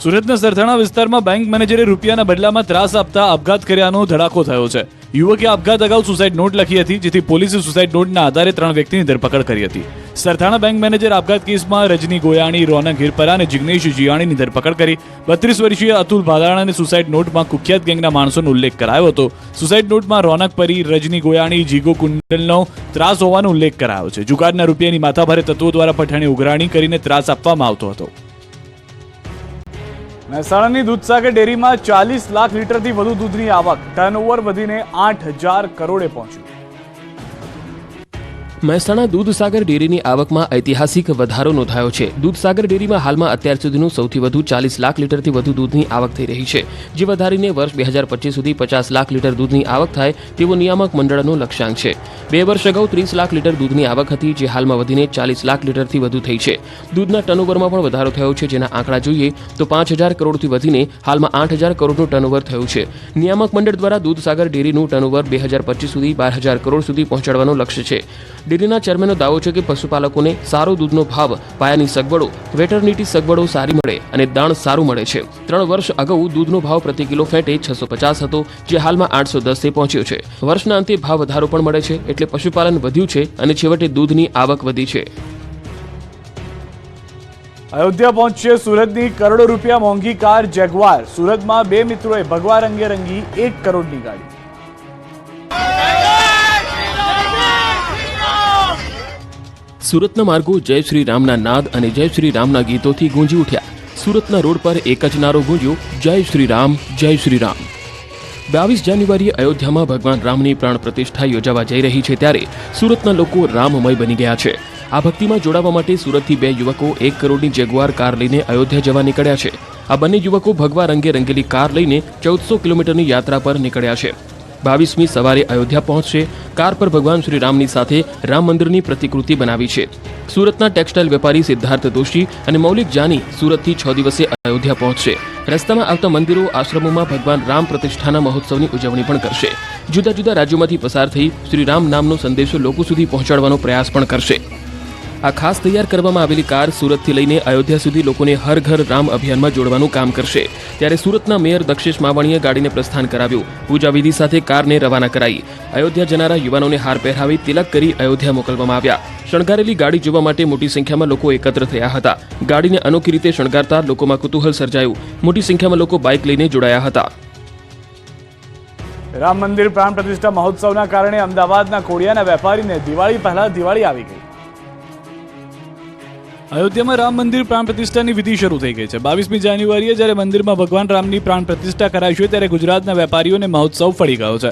સુરતના સરથાણા વિસ્તારમાં બેંક મેનેજરે રૂપિયાના બદલામાં ત્રાસ આપતા આપઘાત કર્યાનો ધડાકો થયો છે. યુવકે આપઘાત અગાઉ સુસાઇડ નોટ લખી હતી, જેથી પોલીસે સુસાઇડ નોટના આધારે 3 વ્યક્તિની ધરપકડ કરી હતી. સરથાણા બેંક મેનેજર આપઘાત કેસમાં રજની ગોયાણી, રોનક હિરપરા અને જિગ્નેશ જીયાણીની ધરપકડ કરી. 32 વર્ષીય અતુલ ભાદાણાને સુસાઇડ નોટમાં કુખ્યાત ગેંગના માણસોનો ઉલ્લેખ કરાયો હતો. સુસાઇડ નોટમાં રોનક પરી, રજની ગોયાણી, જીગો કુંડલનો ત્રાસ હોવાનો ઉલ્લેખ કરાયો છે. જુગારના રૂપિયાની માથાભારે તત્વો દ્વારા પઠાણી ઉઘરાણી કરીને ત્રાસ આપવામાં આવતો હતો. મહેસાણાની દૂધસાગર ડેરીમાં 40 લાખ લીટરથી વધુ દૂધની આવક, ટર્નઓવર વધીને 8,000 કરોડે પહોંચ્યું. મહેસાણા દૂધસાગર ડેરીની આવકમાં ઐતિહાસિક વધારો નોંધાયો છે. દૂધસાગર ડેરીમાં હાલમાં અત્યાર સુધીનું સૌથી વધુ 40 લાખ લીટરથી વધુ દૂધની આવક થઈ રહી છે, જે વધારીને વર્ષ 2025 સુધી 50 લાખ લીટર દૂધની આવક થાય તેવો નિયામક મંડળનો લક્ષ્યાંક છે. 2 વર્ષ અગાઉ 30 લાખ લીટર દૂધની આવક હતી, જે હાલમાં વધીને 40 લાખ લીટરથી વધુ થઈ છે. દૂધના ટર્નઓવરમાં પણ વધારો થયો છે, જેના આંકડા જોઈએ તો 5,000 કરોડથી વધીને હાલમાં 8,000 કરોડનું ટર્નઓવર થયું છે. નિયામક મંડળ દ્વારા દૂધસાગર ડેરીનું ટર્નઓવર 2025 સુધી 12,000 કરોડ સુધી પહોંચાડવાનું લક્ષ્ય છે. ડેરીના ચેરમેનનો દાવો છે કે પશુપાલકોને સારો દૂધનો ભાવ, પાયાની સગવડો, વેટરનિટી સગવડો સારી મળે અને દાણ સારું મળે છે. 3 વર્ષ અગાઉ દૂધનો ભાવ પ્રતિ કિલો ફેટે 650 હતો, જે હાલમાં 810 પહોંચ્યો છે. વર્ષના અંતે ભાવ વધારો પણ મળે છે, એટલે પશુપાલન વધ્યું છે અને છેવટે દૂધની આવક વધી છે. અયોધ્યા પહોંચશે સુરતની કરોડો રૂપિયા મોંઘી કાર જેગવાર. સુરતમાં બે મિત્રોએ ભગવા રંગે રંગી 1 કરોડની ગાડી. સુરતના માર્ગો જય શ્રી રામના નાદ અને જય શ્રી રામના ગીતોથી ગુંજી ઉઠ્યા. સુરતના રોડ પર એક જ નારો ગુંજ્યો, જય શ્રી રામ, જય શ્રી રામ. 22 જાન્યુઆરીએ અયોધ્યામાં ભગવાન રામની પ્રાણ પ્રતિષ્ઠા યોજાવા જઈ રહી છે, ત્યારે સુરતના લોકો રામમય બની ગયા છે. આ ભક્તિમાં જોડાવા માટે સુરતથી 2 યુવકો 1 કરોડની જેગવાર કાર લઈને અયોધ્યા જવા નીકળ્યા છે. આ બંને યુવકો ભગવા રંગે રંગેલી કાર લઈને 1400 કિલોમીટરની યાત્રા પર નીકળ્યા છે. 22મી સવારે અયોધ્યા પહોંચશે. કાર પર ભગવાન શ્રી રામની સાથે રામ મંદિરની પ્રતિકૃતિ બનાવી છે. સુરતના ટેક્સટાઇલ વેપારી સિદ્ધાર્થ દોશી અને મૌલિક જાની સુરતથી 6 દિવસે અયોધ્યા પહોંચશે. રસ્તામાં આવતા મંદિરો, આશ્રમોમાં ભગવાન રામ પ્રતિષ્ઠાના મહોત્સવની ઉજવણી પણ કરશે. જુદા જુદા રાજ્યોમાંથી પસાર થઈ શ્રી રામ નામનો સંદેશો લોકો સુધી પહોંચાડવાનો પ્રયાસ પણ કરશે. આ ખાસ તૈયાર કરવામાં આવેલી કાર સુરતથી લઈને અયોધ્યા સુધી લોકોને હર ઘર રામ અભિયાનમાં જોડવાનું કામ કરશે. ત્યારે સુરતના મેયર દક્ષેશ માવાણીએ ગાડીને પ્રસ્થાન કરાવ્યું. પૂજા વિધિ સાથે કારને રવાના કરાઈ. અયોધ્યા જનારા યુવાનોને હાર પહેરાવી તિલક કરી અયોધ્યા મોકલવામાં આવ્યા. શણગારેલી ગાડી જોવા માટે મોટી સંખ્યામાં લોકો એકત્ર થયા હતા. ગાડીને અનોખી રીતે શણગારતા લોકોમાં કુતૂહલ સર્જાયું. મોટી સંખ્યામાં લોકો બાઇક લઈને જોડાયા હતા. રામ મંદિર પ્રાણ પ્રતિષ્ઠા મહોત્સવના કારણે અમદાવાદના કોડિયાના વેપારીને દિવાળી પહેલા દિવાળી આવી ગઈ. અયોધ્યામાં રામ મંદિર પ્રાણ પ્રતિષ્ઠાની વિધિ શરૂ થઈ ગઈ છે. 22મી જાન્યુઆરીએ જ્યારે મંદિરમાં ભગવાન રામની પ્રાણ પ્રતિષ્ઠા કરાઈ ત્યારે ગુજરાતના વેપારીઓને મહોત્સવ ફળી ગયો છે.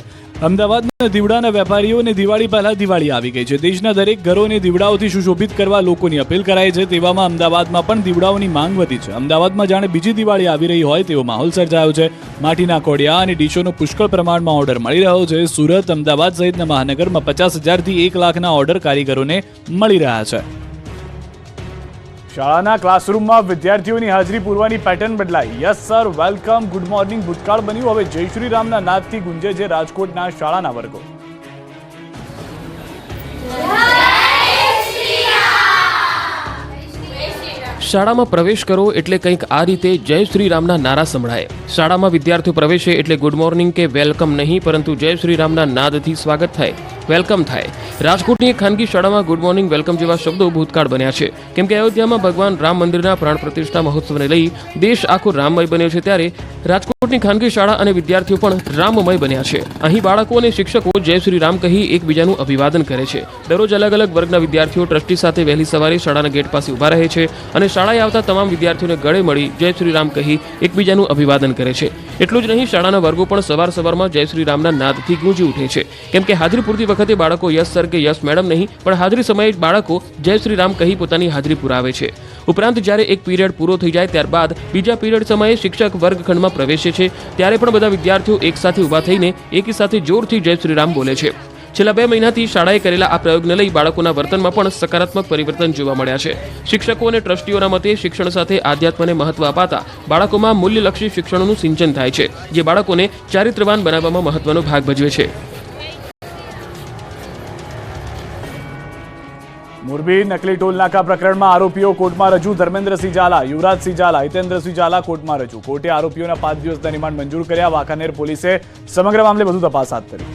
અમદાવાદના દીવડાના વેપારીઓને દિવાળી પહેલા દિવાળી આવી ગઈ છે. દેશના દરેક ઘરોને દીવડાઓથી સુશોભિત કરવા લોકોની અપીલ કરાઈ છે. તેવામાં અમદાવાદમાં પણ દીવડાઓની માંગ વધી છે. અમદાવાદમાં જાણે બીજી દિવાળી આવી રહી હોય તેવો માહોલ સર્જાયો છે. માટીના કોડિયા અને ડીશોનો પુષ્કળ પ્રમાણમાં ઓર્ડર મળી રહ્યો છે. સુરત, અમદાવાદ સહિતના મહાનગરમાં 50,000થી 1 લાખના ઓર્ડર કારીગરોને મળી રહ્યા છે. શાળાના ક્લાસરૂમમાં વિદ્યાર્થીઓની હાજરી પૂરવાની પેટર્ન બદલાઈ. Yes sir, welcome, good morning ભૂતકાળ બન્યું. હવે જય શ્રી રામના નાદથી ગુંજે છે રાજકોટના શાળાના વર્ગો. શાળામાં પ્રવેશ કરો એટલે કંઈક આ રીતે જય શ્રી રામના નારા સંભળાય. શાળામાં વિદ્યાર્થીઓ પ્રવેશે એટલે ગુડ મોર્નિંગ કે વેલકમ નહીં, પરંતુ જય શ્રી રામના નાદથી સ્વાગત થાય, વેલકમ થાય. રાજકોટની એક ખાનગી શાળામાં ગુડ મોર્નિંગ, વેલકમ જેવા શબ્દો ભૂતકાળ બન્યા છે. કેમ કે અયોધ્યામાં ભગવાન રામ મંદિરના પ્રાણ પ્રતિષ્ઠા મહોત્સવને લઈ દેશ આખો રામમય બન્યો છે, ત્યારે રાજકોટની ખાનગી શાળા અને વિદ્યાર્થીઓ પણ રામમય બન્યા છે. અહીં બાળકો અને શિક્ષકો જય શ્રી રામ કહી એકબીજાનું અભિવાદન કરે છે. દરરોજ અલગ અલગ વર્ગના વિદ્યાર્થીઓ ટ્રસ્ટી સાથે વહેલી સવારે શાળાના ગેટ પાસે ઊભા રહે છે અને શાળાએ આવતા તમામ વિદ્યાર્થીઓને ગળે મળી જય શ્રી રામ કહી એકબીજાનું અભિવાદન કરે છે. એટલું જ નહીં, શાળાના વર્ગો પણ સવારમાં જય શ્રી રામના નાદથી ગૂંજી ઉઠે છે. કેમ કે હાજરી પૂરતી વખતે બાળકો યસ સર કે યસ મેડમ નહીં, પણ હાજરી સમયે બાળકો જય શ્રી રામ કહી પોતાની હાજરી પુરાવે છે. ઉપરાંત જ્યારે એક પીરિયડ પૂરો થઈ જાય ત્યારબાદ બીજા પીરિયડ સમયે શિક્ષક વર્ગખંડમાં પ્રવેશે છે, ત્યારે પણ બધા વિદ્યાર્થીઓ એકસાથે ઊભા થઈને એકી સાથે જોરથી જય શ્રી રામ બોલે છે. છેલ્લા 2 મહિનાથી શાળાએ કરેલા આ પ્રયોગને લઈ બાળકોના વર્તનમાં પણ સકારાત્મક પરિવર્તન જોવા મળ્યા છે. શિક્ષકો અને ટ્રસ્ટીઓના મતે શિક્ષણ સાથે આધ્યાત્મને મહત્વ અપાતા બાળકોમાં મૂલ્યલક્ષી શિક્ષણનું સિંચન થાય છે, જે બાળકોને ચારિત્રવાન બનાવવામાં મહત્વનો ભાગ ભજવે છે. મોરબી નકલી ટોલ નાકા પ્રકરણમાં આરોપીઓ કોર્ટમાં રજૂ. ધર્મેન્દ્રસિંહ ઝાલા, યુવરાજસિંહ ઝાલા, હિતેન્દ્રસિંહ ઝાલા કોર્ટમાં રજૂ. કોર્ટે આરોપીઓના 5 દિવસના રિમાન્ડ મંજૂર કર્યા. વાંકાનેર પોલીસે સમગ્ર મામલે વધુ તપાસ હાથ ધરી.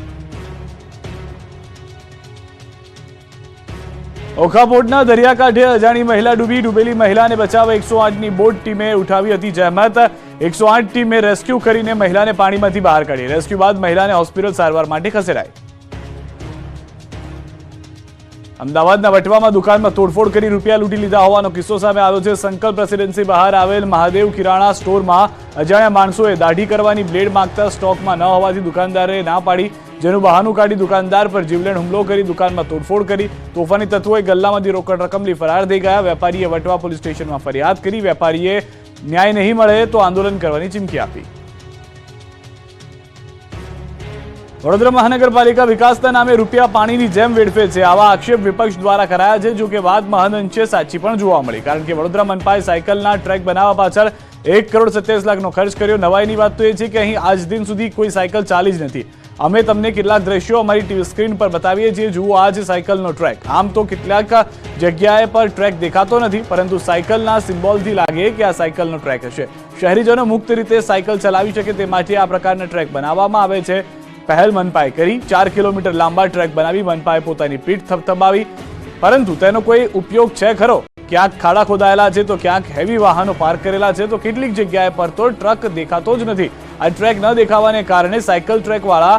ઓખા પોર્ટના દરિયાકાંઠે અજાણી મહિલા ડૂબેલી મહિલાને બચાવવા 108ની બોટ ટીમે ઉઠાવી હતી જહેમત. 108 ટીમે રેસ્ક્યુ કરીને મહિલાને પાણીમાંથી બહાર કાઢી. રેસ્ક્યુ બાદ મહિલાને હોસ્પિટલ સારવાર માટે ખસેડાઈ. અમદાવાદના વટવામાં દુકાનમાં તોડફોડ કરી રૂપિયા લૂંટી લીધા હોવાનો કિસ્સો સામે આવ્યો છે. સંકલ્પ રેસિડેન્સી બહાર આવેલ મહાદેવ કિરાણા સ્ટોરમાં અજાણ્યા માણસોએ દાઢી કરવાની બ્લેડ માંગતા સ્ટોકમાં ન હોવાથી દુકાનદારે ના પાડી, જેનું બહાનું કાઢી દુકાનદાર પર જીવલેણ હુમલો કરી દુકાનમાં તોડફોડ કરી. તોફાની તત્વોએ ગલ્લામાંથી રોકડ રકમ લઈ ફરાર થઈ ગયા. વેપારીએ વટવા પોલીસ સ્ટેશનમાં ફરિયાદ કરી. વેપારીએ ન્યાય નહીં મળે તો આંદોલન કરવાની ચીમકી આપી. વડોદરા મહાનગરપાલિકા વિકાસના નામે રૂપિયા પાણીની જેમ વેડફે છે, આવા આક્ષેપ વિપક્ષ દ્વારા કરાયા છે. જો કે વાત મહદઅંશે સાચી પણ જોવા મળી, કારણ કે વડોદરા મનપાએ સાયકલના ટ્રેક બનાવવા પાછળ 1 કરોડ 27 લાખનો ખર્ચ કર્યો. નવાઈની વાત તો એ છે કે અહીં આજ દિન સુધી કોઈ સાયકલ ચાલી જ નથી. અમે તમને કેટલાક દ્રશ્યો અમારી ટીવી સ્ક્રીન પર બતાવીએ છીએ. જુઓ આ છે સાયકલનો ટ્રેક. આમ તો કેટલાક જગ્યાએ પર ટ્રેક દેખાતો નથી, પરંતુ સાયકલના સિમ્બોલથી લાગે કે આ સાયકલનો ટ્રેક હશે. શહેરીજનો મુક્ત રીતે સાયકલ ચલાવી શકે તે માટે આ પ્રકારના ટ્રેક બનાવવામાં આવે છે. પહેલ મનપાએ કરી. 4 કિલોમીટર લાંબા ટ્રેક બનાવી મનપાએ પોતાની પીઠ થપથપાવી, પરંતુ તેનો કોઈ ઉપયોગ છે ખરો? ક્યાંક ખાડા ખોદાયેલા છે તો ક્યાંક હેવી વાહનો પાર્ક કરેલા છે તો કેટલીક જગ્યાએ પર તો ટ્રક દેખાતો જ નથી. આ ટ્રેક ન દેખાવાને કારણે સાયકલ ટ્રેકવાળા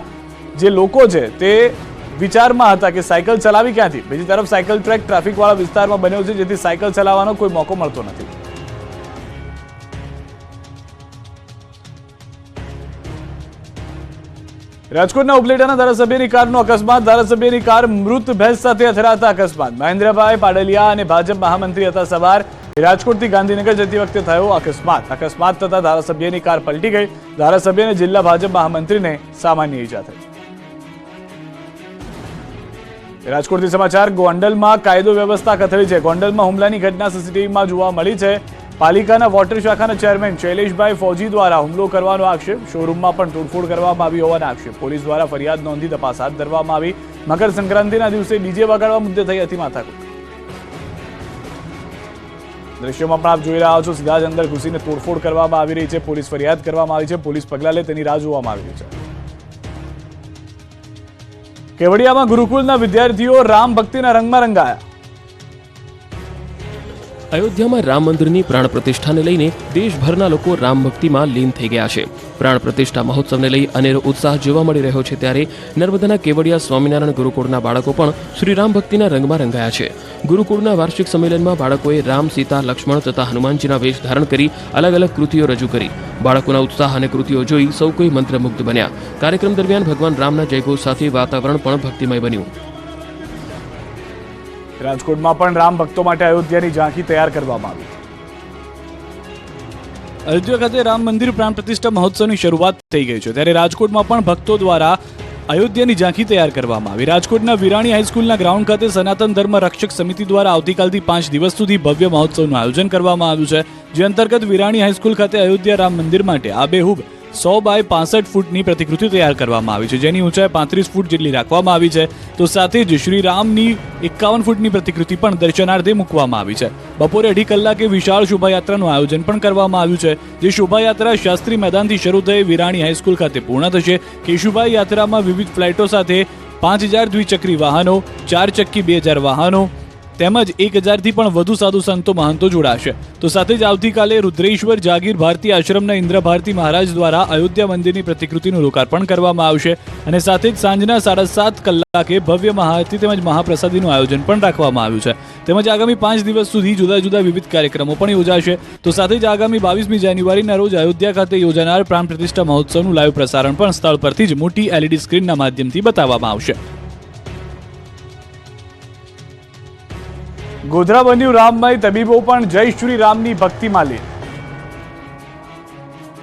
જે લોકો છે તે વિચારમાં હતા કે સાયકલ ચલાવી ક્યાંથી. બીજી તરફ સાયકલ ટ્રેક ટ્રાફિકવાળા વિસ્તારમાં બન્યો છે, જેથી સાયકલ ચલાવવાનો કોઈ મોકો મળતો નથી. રાજકોટના ઉપલેટાના ધારાસભ્યની કારનો અકસ્માત. ધારાસભ્યની કાર મૃત ભેંસ સાથે અથડાતા અકસ્માત. મહેન્દ્રભાઈ પાડલિયા અને ભાજપ મહામંત્રી હતા સવાર. રાજકોટથી ગાંધીનગર જતી વખતે થયો અકસ્માત થતા ધારાસભ્યની કાર પલટી ગઈ. ધારાસભ્ય અને જિલ્લા ભાજપ મહામંત્રીને સામાન્ય ઈજા થઈ. રાજકોટથી સમાચાર. ગોંડલમાં કાયદો વ્યવસ્થા કથળી છે. ગોંડલમાં હુમલાની ઘટના સીસીટીવીમાં જોવા મળી છે. પાલિકાના વોટર શાખાના ચેરમેન શૈલેષભાઈ ફૌજી દ્વારા હુમલો કરવાનો આક્ષેપ. શોરૂમમાં પણ તોડફોડ કરવામાં આવી હોવાના આક્ષેપ. પોલીસ દ્વારા ફરિયાદ નોંધી તપાસ હાથ ધરવામાં આવી. મકર સંક્રાંતિના દિવસે ડીજે વગાડવા મુદ્દે થઈ હતી માથાકૂટ. દ્રશ્યોમાં પણ આપ જોઈ રહ્યા છો, સીધા જ અંદર ઘૂસીને તોડફોડ કરવામાં આવી રહી છે. પોલીસ ફરિયાદ કરવામાં આવી છે. પોલીસ પગલાં લે તેની રાહ જોવામાં આવી રહી છે. કેવડિયામાં ગુરુકુળના વિદ્યાર્થીઓ રામ ભક્તિના રંગમાં રંગાયા. અયોધ્યામાં રામ મંદિરની પ્રાણ પ્રતિષ્ઠાને લઈને દેશભરના લોકો રામ ભક્તિમાં લીન થઈ ગયા છે. પ્રાણ પ્રતિષ્ઠા મહોત્સવને લઈ અનેરો ઉત્સાહ જોવા મળી રહ્યો છે. ત્યારે નર્મદાના કેવડિયા સ્વામિનારાયણ ગુરુકુળના બાળકો પણ શ્રી રામ ભક્તિના રંગમાં રંગાયા છે. ગુરુકુળના વાર્ષિક સંમેલનમાં બાળકોએ રામ, સીતા, લક્ષ્મણ તથા હનુમાનજીના વેશ ધારણ કરી અલગ અલગ કૃતિઓ રજૂ કરી. બાળકોના ઉત્સાહ અને કૃતિઓ જોઈ સૌ કોઈ મંત્રમુગ્ધ બન્યા. કાર્યક્રમ દરમિયાન ભગવાન રામના જયઘોષ સાથે વાતાવરણ પણ ભક્તિમય બન્યું. રાજકોટમાં પણ રામ ભક્તો માટે અયોધ્યાની ઝાંખી તૈયાર કરવામાં આવી. અયોધ્યા ખાતે રામ મંદિર પ્રાણ પ્રતિષ્ઠા મહોત્સવની શરૂઆત થઈ ગઈ છે. ત્યારે રાજકોટમાં પણ ભક્તો દ્વારા અયોધ્યાની ઝાંખી તૈયાર કરવામાં આવી. રાજકોટના વિરાણી હાઈસ્કૂલના ગ્રાઉન્ડ ખાતે સનાતન ધર્મ રક્ષક સમિતિ દ્વારા આવતીકાલથી 5 દિવસ સુધી ભવ્ય મહોત્સવનું આયોજન કરવામાં આવ્યું છે. જે અંતર્ગત વિરાણી હાઈસ્કૂલ ખાતે અયોધ્યા રામ મંદિર માટે આબેહૂબ 100 બાય 65 ફૂટની પ્રતિકૃતિ તૈયાર કરવામાં આવી છે, જેની ઊંચાઈ 35 ફૂટ જેટલી રાખવામાં આવી છે. તો સાથે જ શ્રી રામની 51 ફૂટની પ્રતિકૃતિ પણ દર્શનાર્થે મૂકવામાં આવી છે. બપોરે 2.5 કલાકે વિશાળ શોભાયાત્રાનું આયોજન પણ કરવામાં આવ્યું છે. જે શોભાયાત્રા શાસ્ત્રી મેદાનથી શરૂ થઈ વિરાણી હાઈસ્કૂલ ખાતે પૂર્ણ થશે. કેશુભાઈ યાત્રામાં વિવિધ ફ્લાઇટો સાથે 5000 દ્વિચક્રી વાહનો, 4 ચક્કી 2000 વાહનો તેમજ 1000થી પણ વધુ સાધુ સંતો મહંતો જોડાશે. તો સાથે જ આવતીકાલે રુદ્રેશ્વર જાગીર ભારતી આશ્રમના ઇન્દ્ર ભારતી મહારાજ દ્વારા અયોધ્યા મંદિરની પ્રતિકૃતિનું લોકાર્પણ કરવામાં આવશે. અને સાથે જ સાંજના 7:30 કલાકે ભવ્ય મહાઆરતી તેમજ મહાપ્રસાદીનું આયોજન પણ રાખવામાં આવ્યું છે. તેમજ આગામી 5 દિવસ સુધી જુદા જુદા વિવિધ કાર્યક્રમો પણ યોજાશે. તો સાથે જ આગામી 22મી જાન્યુઆરીના રોજ અયોધ્યા ખાતે યોજાનાર પ્રાણ પ્રતિષ્ઠા મહોત્સવનું લાઈવ પ્રસારણ પણ સ્થળ પરથી જ મોટી LED સ્ક્રીનના માધ્યમથી બતાવવામાં આવશે. ગોધરા બન્યું રામમય, તબીબો પણ જય શ્રી રામની ભક્તિમાં લીન.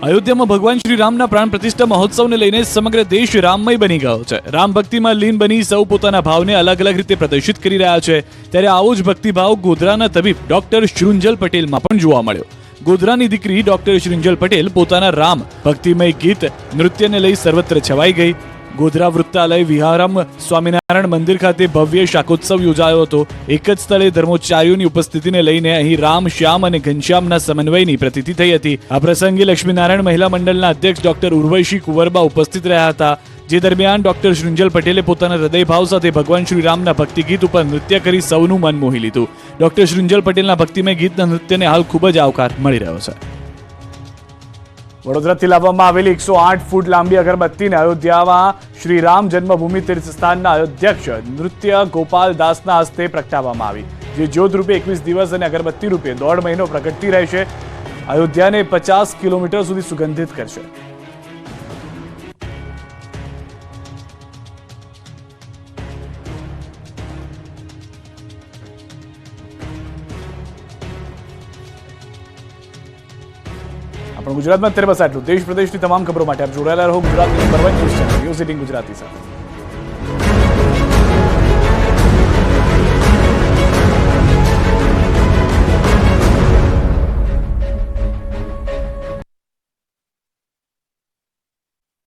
અયોધ્યામાં ભગવાન શ્રી રામના પ્રાણ પ્રતિષ્ઠા મહોત્સવને લઈને સમગ્ર દેશ રામમય બની ગયો છે. રામ ભક્તિમાં લીન બની સૌ પોતાના ભાવને અલગ અલગ રીતે પ્રદર્શિત કરી રહ્યા છે. ત્યારે આવો જ ભક્તિભાવ ગોધરાના તબીબ ડોક્ટર શ્રુંજલ પટેલમાં પણ જોવા મળ્યો. ગોધરાની દીકરી ડોક્ટર શ્રુંજલ પટેલ પોતાના રામ ભક્તિમય ગીત નૃત્યને લઈ સર્વત્ર છવાઈ ગઈ. ગોધરા વૃત્તાલય વિહારમ સ્વામિનારાયણ મંદિર ખાતે ભવ્ય શાકોત્સવ યોજાયો હતો. એક જ સ્થળે ધર્મોચ્ચાર્યોની ઉપસ્થિતિને લઈને અહીં રામ, શ્યામ અને ઘનશ્યામના સમન્વયની પ્રતીતિ થઈ હતી. આ પ્રસંગે લક્ષ્મીનારાયણ મહિલા મંડળના અધ્યક્ષ ડોક્ટર ઉર્વશી કુંવરબા ઉપસ્થિત રહ્યા હતા. જે દરમિયાન ડોક્ટર શ્રુંજલ પટેલે પોતાના હૃદયભાવ સાથે ભગવાન શ્રી રામના ભક્તિ ગીત ઉપર નૃત્ય કરી સૌનું મન મોહી લીધું. ડોક્ટર શ્રુંજલ પટેલના ભક્તિમય ગીતના નૃત્યને હાલ ખૂબ જ આવકાર મળી રહ્યો છે. વડોદરાથી લાવવામાં આવેલી 108 ફૂટ લાંબી અગરબત્તીને અયોધ્યામાં શ્રી રામ જન્મભૂમિ તીર્થસ્થાનના અધ્યક્ષ નૃત્ય ગોપાલ દાસના હસ્તે પ્રગટાવવામાં આવી. જે જ્યોત રૂપે 21 દિવસ અને અગરબત્તી રૂપે 1.5 મહિનો પ્રગટતી રહેશે. અયોધ્યાને 50 કિલોમીટર સુધી સુગંધિત કરશે. પણ ગુજરાતમાં અત્યારે બસ આટલું. દેશ પ્રદેશની તમામ ખબરો માટે આપ જોડાયેલા રહો Gujarat number 1 news channel news 18 Gujarati સાથે.